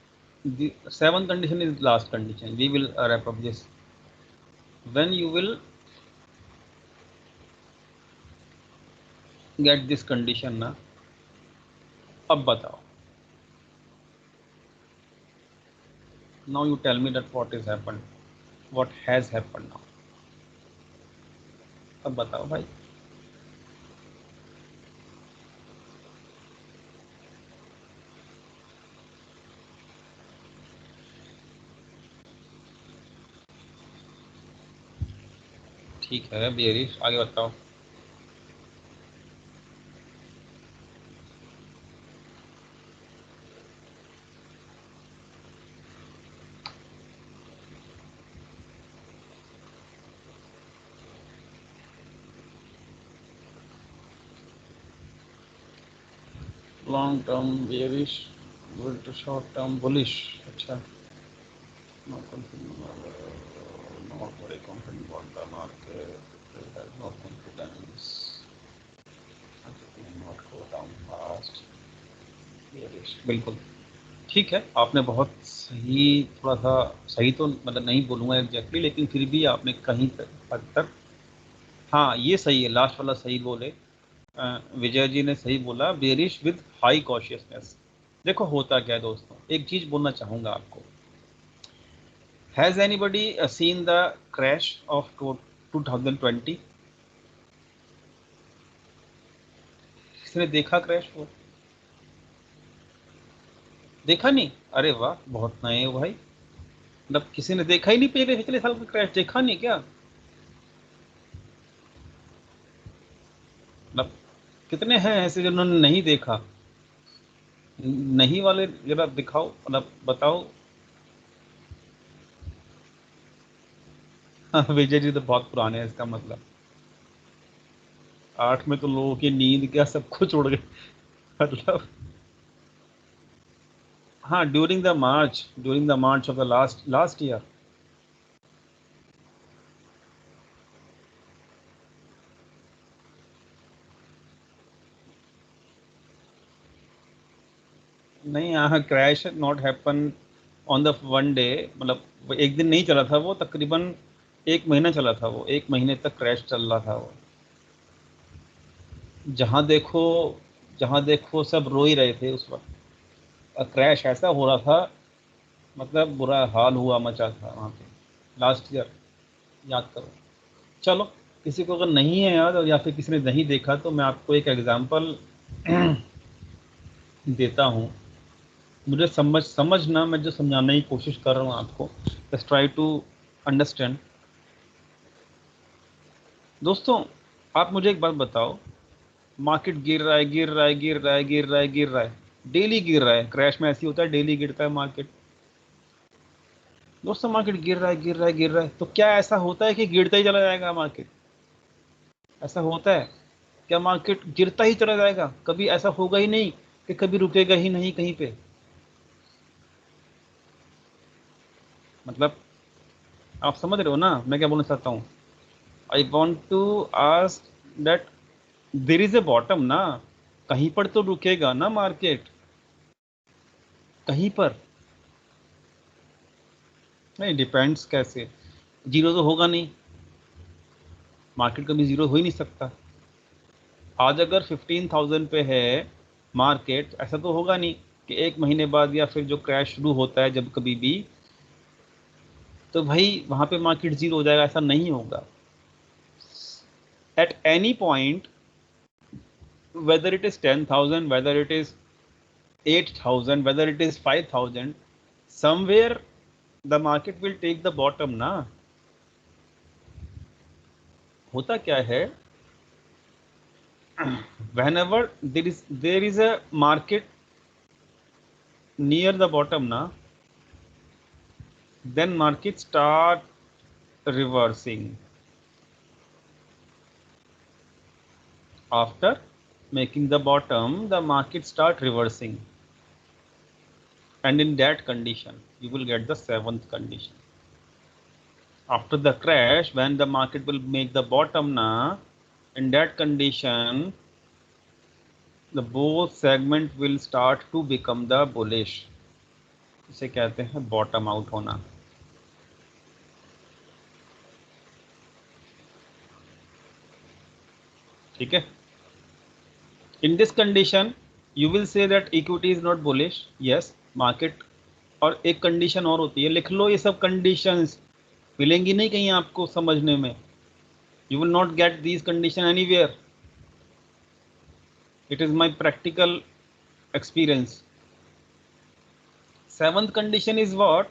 the seventh condition is last condition, we will wrap up this, when you will get this condition ना, अब बताओ, now you tell me that what is happened, what has happened now। अब बताओ भाई। ठीक है बेरिश, आगे बताओ। Long term bearish, short term bullish. अच्छा, not confident, not very confident about the market, has no confidence, not go down fast, bearish। बिल्कुल ठीक है, आपने बहुत सही, थोड़ा सा सही तो मतलब नहीं बोलूँगा एग्जैक्टली, लेकिन फिर भी आपने कहीं हद तक, हाँ ये सही है, लास्ट वाला सही बोले। विजय जी ने सही बोला, बेरिश विद हाई कॉशियसनेस। देखो होता क्या है दोस्तों, एक चीज बोलना चाहूंगा आपको। Has anybody seen the crash of 2020? किसी ने देखा क्रैश वो? देखा नहीं? अरे वाह, बहुत नए हो भाई। मतलब किसी ने देखा ही नहीं, पिछले साल का क्रैश देखा नहीं क्या? मतलब कितने हैं ऐसे जिन्होंने नहीं देखा? नहीं वाले जरा दिखाओ, मतलब बताओ। विजय जी तो बहुत पुराने हैं, इसका मतलब 8 में तो लोगों की नींद क्या सब कुछ उड़ गए। मतलब हाँ, during the March of the last year. नहीं, यहाँ crash not happen on the one day, मतलब वो एक दिन नहीं चला था, वो तकरीबन 1 महीना चला था, वो 1 महीने तक क्रैश चल रहा था वो। जहाँ देखो जहाँ देखो सब रो ही रहे थे उस वक्त। क्रैश ऐसा हो रहा था, मतलब बुरा हाल हुआ मचा था वहाँ पे लास्ट ईयर, याद करो। चलो, किसी को अगर नहीं है याद, और या फिर किसी ने नहीं देखा, तो मैं आपको एक एग्जांपल देता हूँ। मुझे समझना, मैं जो समझाने की कोशिश कर रहा हूँ आपको, जस्ट ट्राई टू अंडरस्टैंड। दोस्तों, आप मुझे एक बात बताओ, मार्केट गिर रहा है, गिर रहा है, गिर रहा है, गिर रहा है, गिर रहा है, डेली गिर रहा है। क्रैश में ऐसी होता है, डेली गिरता है मार्केट। दोस्तों, मार्केट गिर रहा है, गिर रहा है, गिर रहा है, तो क्या ऐसा होता है कि गिरता ही चला जाएगा मार्केट? ऐसा होता है क्या मार्केट गिरता ही चला जाएगा? कभी ऐसा होगा ही नहीं कि कभी रुकेगा ही नहीं कहीं पे। मतलब आप समझ रहे हो ना मैं क्या बोलना चाहता हूँ? I want to ask that there is a bottom ना, कहीं पर तो रुकेगा ना मार्केट, कहीं पर। नहीं, डिपेंड्स कैसे? जीरो तो होगा नहीं, मार्केट कभी जीरो हो ही नहीं सकता। आज अगर 15,000 पे है मार्केट, ऐसा तो होगा नहीं कि 1 महीने बाद या फिर जो क्रैश शुरू होता है जब कभी भी, तो भाई वहां पे मार्केट जीरो हो जाएगा, ऐसा नहीं होगा। At any point, whether it is 10,000, whether it is 8,000, whether it is 5,000, somewhere the market will take the bottom ना। होता क्या है, whenever there is a market near the bottom ना, then market start reversing after making the bottom, the market start reversing, and in that condition you will get the seventh condition. After the crash, when the market will make the bottom na, in that condition the both segment will start to become the bullish। इसे कहते हैं बॉटम आउट होना। ठीक है, इन this condition you will say that equity is not bullish, yes market. और एक कंडीशन और होती है, लिख लो ये सब कंडीशंस, मिलेंगी नहीं कहीं आपको समझने में। You will not get these conditions anywhere. It is my practical experience. Seventh condition is what?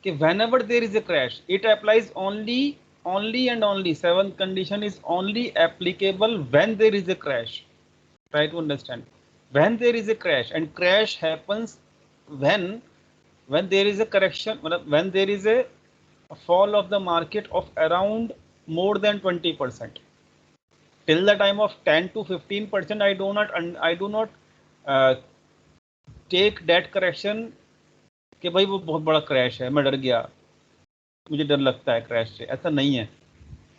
Whenever there is a crash, it applies only and only. Seventh condition is only applicable when there is a crash. Try to understand. When there is a crash, and crash happens when there is a correction, when there is a fall of the market of around more than 20%. Till the time of 10 to 15%, I do not take that correction कि भाई वो बहुत बड़ा क्रैश है, मैं डर गया, मुझे डर लगता है क्रैश से. ऐसा नहीं है,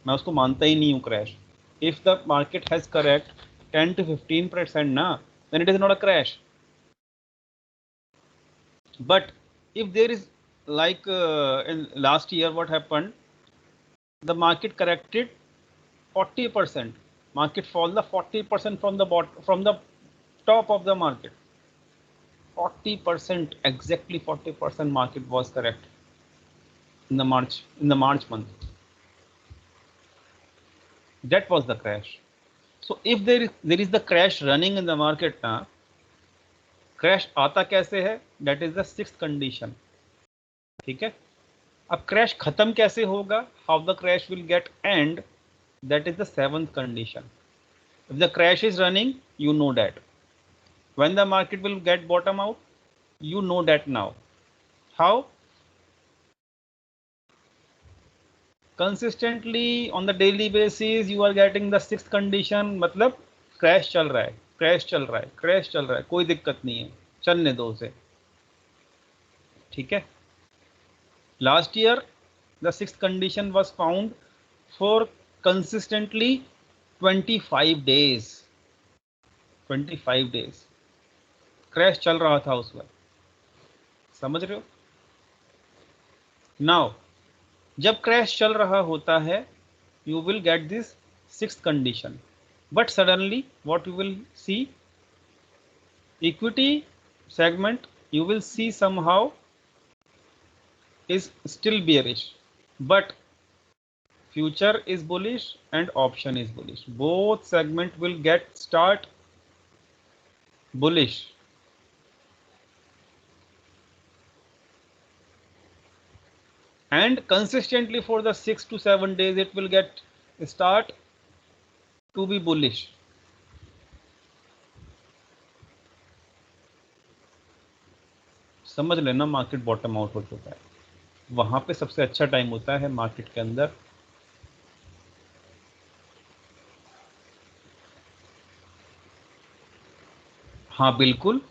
मैं उसको मानता ही नहीं हूँ crash. If the market has correct 10 to 15% ना, then it is not a crash. But if there is like in last year what happened, the market corrected 40%, market fall the 40% from the top of the market. 40%, exactly 40% market was correct in the March month. That was the crash. So if there is the crash running in the market now, crash आता कैसे है? That is the sixth condition. ठीक है. अब crash खत्म कैसे होगा? How the crash will get end? That is the seventh condition. If the crash is running, you know that. When the market will get bottom out, you know that now. How? Consistently on the daily basis you are getting the sixth condition. मतलब crash चल रहा है, crash चल रहा है, crash चल रहा है, कोई दिक्कत नहीं है, चलने दो उसे. ठीक है. Last year the sixth condition was found for consistently 25 days. 25 days crash चल रहा था उस वक्त. समझ रहे हो? नाउ जब क्रैश चल रहा होता है, you will get this sixth condition. But suddenly what you will C, equity segment you will see somehow is still bearish, but future is bullish and option is bullish. Both segment will get start bullish. And consistently for the 6 to 7 days it will get start to be bullish. समझ लेना मार्केट बॉटम आउट हो चुका है. वहां पे सबसे अच्छा टाइम होता है मार्केट के अंदर हाँ बिल्कुल.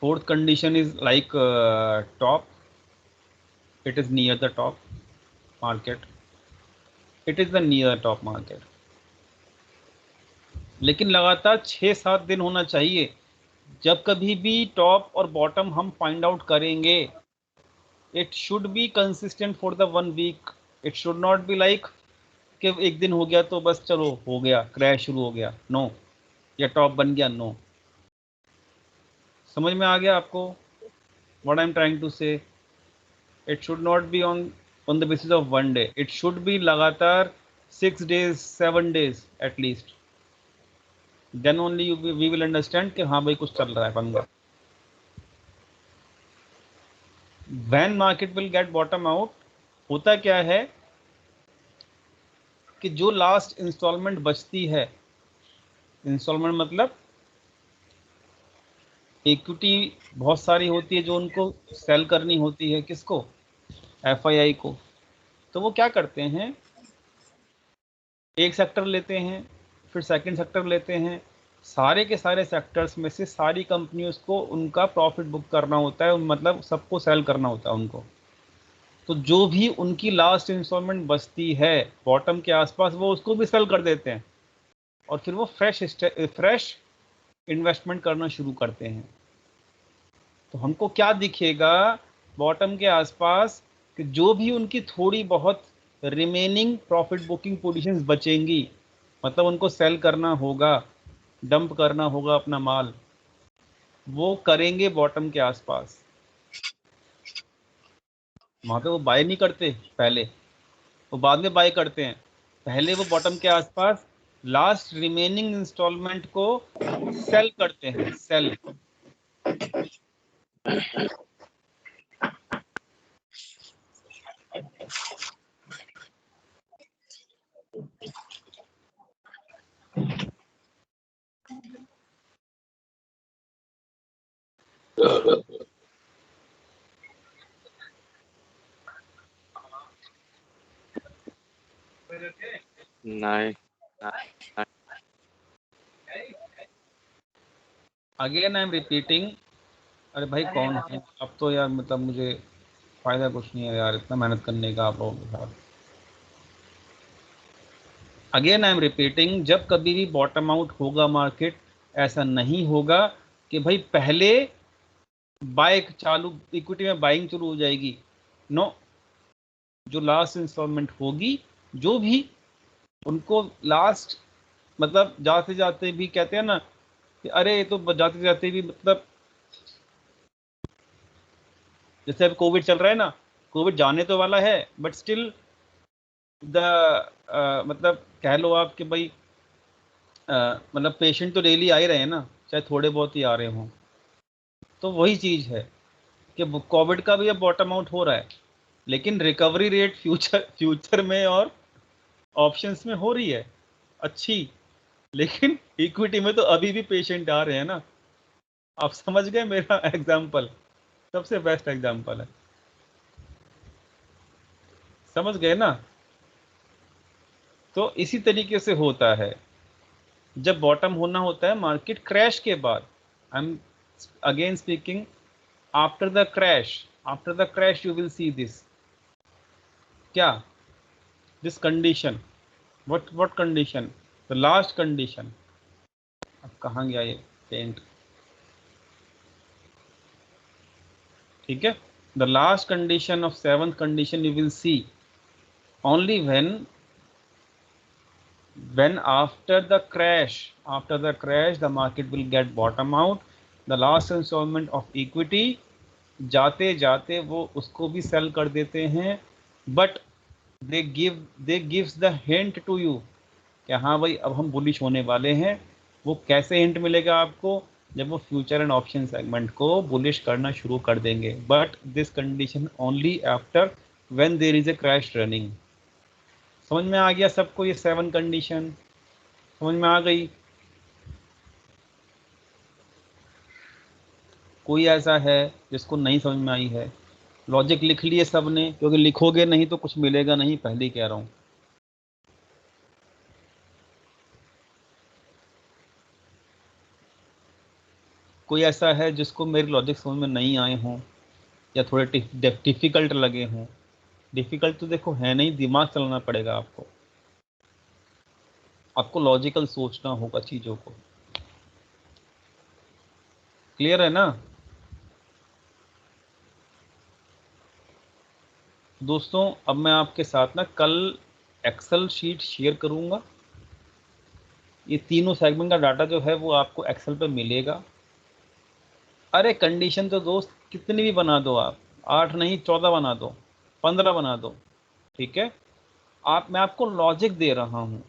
Fourth condition is like top. it is near the top market. it is the near top market. लेकिन लगातार 6-7 दिन होना चाहिए. जब कभी भी टॉप और बॉटम हम फाइंड आउट करेंगे, it should be consistent for the 1 week. It should not be like कि एक दिन हो गया तो बस चलो हो गया, क्रैश शुरू हो गया. नो. या टॉप बन गया. नो. समझ में आ गया आपको what I am trying to say? It should not be on the basis of 1 day. It should be लगातार 6 days, 7 days at least. Then only we will understand कि हाँ भाई कुछ चल रहा है पंगा. When market will get bottom out, होता क्या है कि जो लास्ट इंस्टॉलमेंट बचती है, इंस्टॉलमेंट मतलब इक्विटी बहुत सारी होती है जो उनको सेल करनी होती है. किसको? FII को. तो वो क्या करते हैं, एक सेक्टर लेते हैं, फिर सेकंड सेक्टर लेते हैं. सारे के सारे सेक्टर्स में से सारी कंपनियों को उनका प्रॉफिट बुक करना होता है, मतलब सबको सेल करना होता है उनको. तो जो भी उनकी लास्ट इंस्टॉलमेंट बचती है बॉटम के आसपास, वो उसको भी सेल कर देते हैं और फिर वो फ्रेश इन्वेस्टमेंट करना शुरू करते हैं. तो हमको क्या दिखेगा बॉटम के आसपास कि जो भी उनकी थोड़ी बहुत रिमेनिंग प्रॉफिट बुकिंग पोजीशंस बचेंगी, मतलब उनको सेल करना होगा, डंप करना होगा अपना माल, वो करेंगे बॉटम के आसपास. वहां पे वो बाय नहीं करते पहले, वो बाद में बाय करते हैं। पहले वो बॉटम के आसपास लास्ट रिमेनिंग इंस्टॉलमेंट को सेल करते हैं, सेल। नहीं, अगेन आई एम रिपीटिंग। अरे भाई कौन है अब तो यार, मतलब मुझे फायदा कुछ नहीं है यार इतना मेहनत करने का आप लोगों के साथ। अगेन आई एम रिपीटिंग, जब कभी भी बॉटम आउट होगा मार्केट, ऐसा नहीं होगा कि भाई पहले बाय चालू, इक्विटी में बाइंग शुरू हो जाएगी। नो, जो लास्ट इंस्टॉलमेंट होगी, जो भी उनको लास्ट, मतलब जाते जाते भी कहते हैं ना कि अरे ये तो जाते जाते भी, मतलब जैसे अब कोविड चल रहा है ना, कोविड जाने तो वाला है बट स्टिल द मतलब कह लो आप कि भाई मतलब पेशेंट तो डेली आ ही रहे हैं ना, चाहे थोड़े बहुत ही आ रहे हों। तो वही चीज़ है कि कोविड का भी अब बॉटम आउट हो रहा है, लेकिन रिकवरी रेट फ्यूचर फ्यूचर में और ऑप्शंस में हो रही है अच्छी। लेकिन इक्विटी में तो अभी भी पेशेंट आ रहे हैं ना। आप समझ गए मेरा एग्जाम्पल? सबसे बेस्ट एग्जाम्पल है, समझ गए ना? तो इसी तरीके से होता है जब बॉटम होना होता है मार्केट क्रैश के बाद। I am again speaking, after the crash, after the crash you will see this, क्या, this condition. What condition? The last condition. अब कहाँ गया ये पेंट? ठीक है, the last condition of seventh condition you will see only when after the crash the market will get bottom out, the last installment of equity, जाते जाते वो उसको भी सेल कर देते हैं, but they gives the hint to you कि हाँ भाई अब हम बुलिश होने वाले हैं। वो कैसे हिंट मिलेगा आपको? जब वो फ्यूचर एंड ऑप्शन सेगमेंट को बुलिश करना शुरू कर देंगे, but this condition only after when there is a crash running. समझ में आ गया सबको ये 7 कंडीशन? समझ में आ गई? कोई ऐसा है जिसको नहीं समझ में आई है? लॉजिक लिख लिए सबने? क्योंकि लिखोगे नहीं तो कुछ मिलेगा नहीं, पहले ही कह रहा हूँ। कोई ऐसा है जिसको मेरे लॉजिक समझ में नहीं आए हों या थोड़े डिफिकल्ट लगे हों? डिफिकल्ट तो देखो है नहीं, दिमाग चलाना पड़ेगा आपको, आपको लॉजिकल सोचना होगा चीज़ों को। क्लियर है ना दोस्तों? अब मैं आपके साथ ना कल एक्सेल शीट शेयर करूंगा। ये तीनों सेगमेंट का डाटा जो है वो आपको एक्सेल पे मिलेगा। अरे कंडीशन तो दोस्त कितनी भी बना दो आप, 8 नहीं 14 बना दो, 15 बना दो, ठीक है। मैं आपको लॉजिक दे रहा हूं,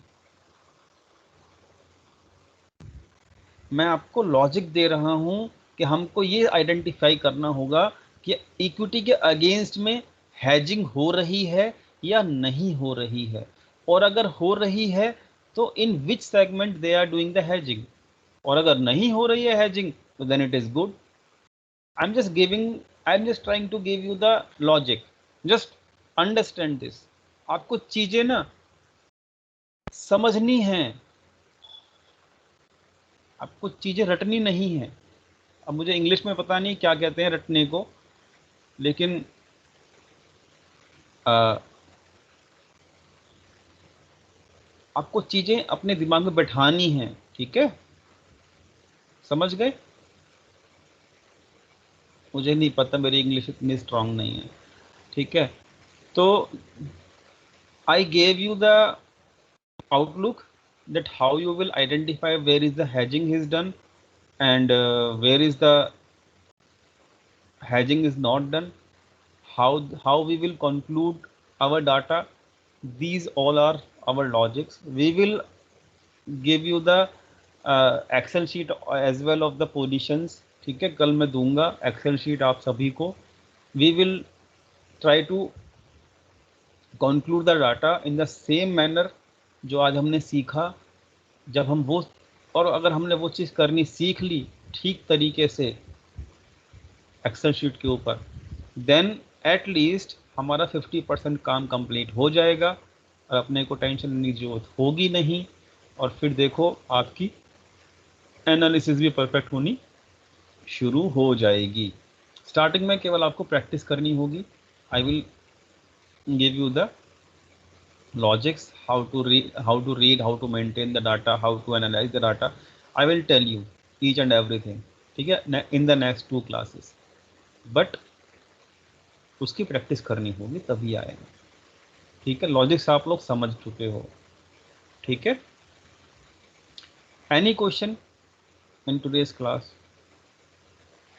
मैं आपको लॉजिक दे रहा हूं कि हमको ये आइडेंटिफाई करना होगा कि इक्विटी के अगेंस्ट में हैजिंग हो रही है या नहीं हो रही है, और अगर हो रही है तो in which segment they are doing the hedging, और अगर नहीं हो रही है हैजिंग तो then it is good. I am just trying to give you the logic, just understand this. आपको चीजें ना समझनी है, आपको चीजें रटनी नहीं है। अब मुझे इंग्लिश में पता नहीं क्या कहते हैं रटने को, लेकिन आपको चीजें अपने दिमाग में बैठानी हैं, ठीक है? समझ गए? मुझे नहीं पता, मेरी इंग्लिश इतनी स्ट्रांग नहीं है, ठीक है। तो I gave you the outlook that how you will identify where is the hedging is done and where is the hedging is not done, how we will conclude our data, these all are our logics. We will give you the excel sheet as well of the positions, ठीक है, कल मैं दूंगा एक्सेल शीट आप सभी को. We will try to conclude the data in the same manner जो आज हमने सीखा. जब हम वो, और अगर हमने वो चीज़ करनी सीख ली ठीक तरीके से एक्सेल शीट के ऊपर, देन एट लीस्ट हमारा 50% काम कंप्लीट हो जाएगा और अपने को टेंशन लेने की जरूरत होगी नहीं. और फिर देखो आपकी एनालिसिस भी परफेक्ट होनी शुरू हो जाएगी. स्टार्टिंग में केवल आपको प्रैक्टिस करनी होगी. I will give you the logics, how to read, how to maintain the data, how to analyze the data. I will tell you each and everything, ठीक है, in the next 2 classes. But उसकी प्रैक्टिस करनी होगी तभी आएगा. ठीक है, लॉजिक्स आप लोग समझ चुके हो. ठीक है, any question in today's class?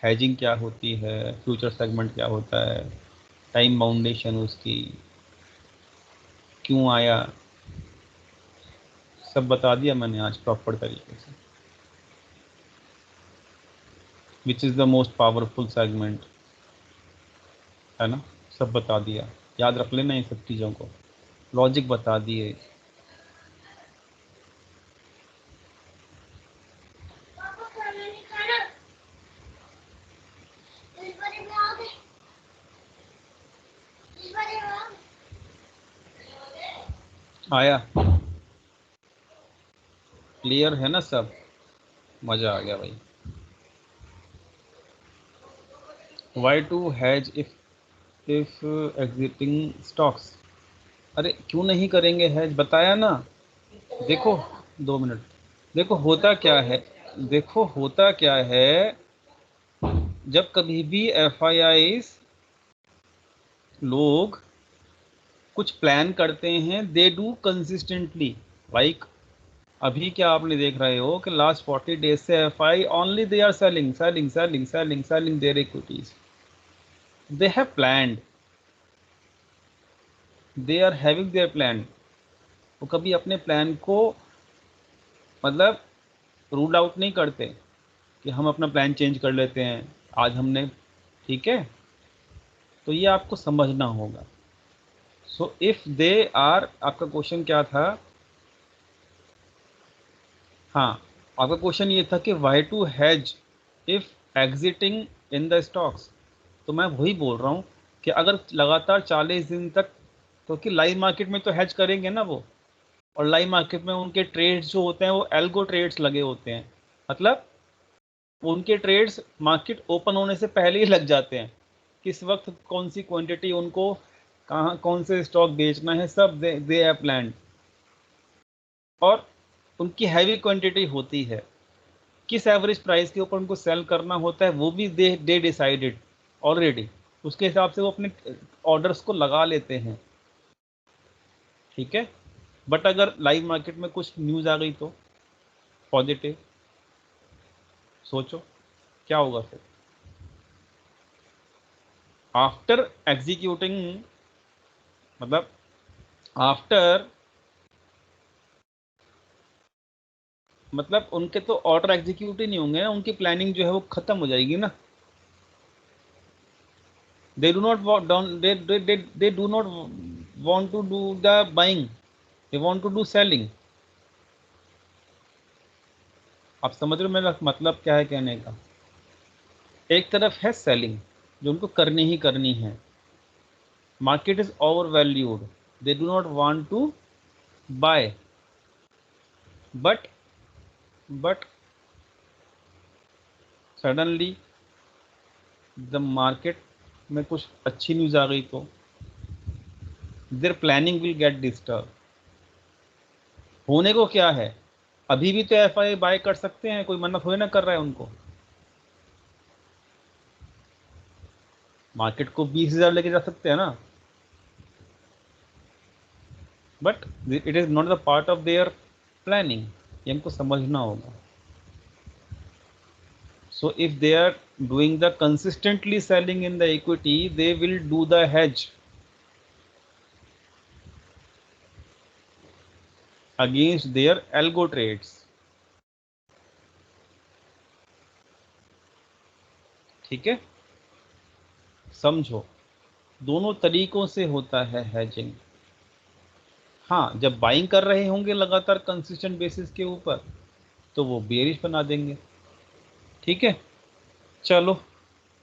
Hedging क्या होती है, फ्यूचर सेगमेंट क्या होता है, टाइम बाउंडेशन उसकी क्यों आया, सब बता दिया मैंने आज प्रॉपर तरीके से. Which is the most powerful segment, है ना, सब बता दिया. याद रख लेना इन सब चीज़ों को, लॉजिक बता दिए. आया, क्लियर है ना सब? मज़ा आ गया भाई. Why to has if exiting stocks? अरे क्यों नहीं करेंगे हैज, बताया ना. देखो 2 मिनट, देखो होता क्या है, देखो होता क्या है, जब कभी भी FIIs लोग कुछ प्लान करते हैं, दे डू कंसिस्टेंटली. लाइक अभी क्या आपने देख रहे हो कि लास्ट 40 डेज से FI only they are selling selling selling selling selling their equities. They have planned, they are having their plan. वो कभी अपने प्लान को मतलब रूल आउट नहीं करते कि हम अपना प्लान चेंज कर लेते हैं आज हमने. ठीक है, तो ये आपको समझना होगा. सो इफ दे आर, आपका क्वेश्चन क्या था? हाँ, आपका क्वेश्चन ये था कि why to has if exiting in the stocks. तो मैं वही बोल रहा हूँ कि अगर लगातार 40 दिन तक, तो कि लाइव मार्केट में तो हैज करेंगे ना वो, और लाइव मार्केट में उनके ट्रेड्स जो होते हैं वो एल्गो ट्रेड्स लगे होते हैं. मतलब उनके ट्रेड्स मार्केट ओपन होने से पहले ही लग जाते हैं. किस वक्त कौन सी क्वांटिटी उनको कहाँ कौन से स्टॉक बेचना है, सब दे हैव प्लान्ड. और उनकी हैवी क्वांटिटी होती है, किस एवरेज प्राइस के ऊपर उनको सेल करना होता है वो भी दे डिसाइडेड ऑलरेडी. उसके हिसाब से वो अपने ऑर्डर्स को लगा लेते हैं. ठीक है, बट अगर लाइव मार्केट में कुछ न्यूज़ आ गई तो पॉजिटिव, सोचो क्या होगा फिर. आफ्टर एग्जीक्यूटिंग, मतलब आफ्टर, मतलब उनके तो ऑर्डर एग्जीक्यूट ही नहीं होंगे ना, उनकी प्लानिंग जो है वो खत्म हो जाएगी ना. They do not they do not want to do the buying, they want to do selling. आप समझ रहे हो मेरा मतलब क्या है कहने का? एक तरफ है सेलिंग जो उनको करनी ही करनी है. Market is overvalued, they do not want to buy. But suddenly the market में कुछ अच्छी न्यूज़ आ गई तो their planning will get disturb. होने को क्या है, अभी भी तो FI बाय कर सकते हैं, कोई मना थोड़ी ना कर रहा है उनको. मार्केट को 20,000 लेके जा सकते हैं ना, but it is not the part of their planning. ये हमको समझना होगा. So if they are doing the consistently selling in the equity, they will do the hedge against their algo trades. ठीक है, समझो, दोनों तरीकों से होता है हैजिंग। हाँ, जब बाइंग कर रहे होंगे लगातार कंसिस्टेंट बेसिस के ऊपर, तो वो बेरिश बना देंगे। ठीक है, चलो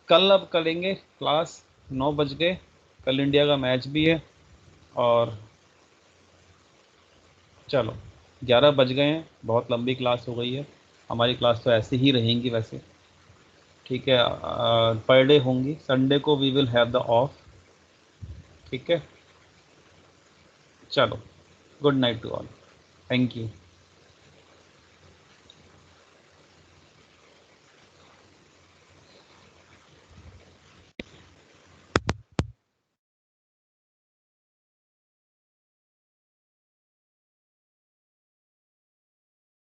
कल अब करेंगे क्लास, 9 बज गए, कल इंडिया का मैच भी है, और चलो 11 बज गए हैं, बहुत लंबी क्लास हो गई है। हमारी क्लास तो ऐसे ही रहेंगी वैसे, ठीक है, पर डे होंगी, संडे को we will have the off. ठीक है, चलो, good night to all, thank you.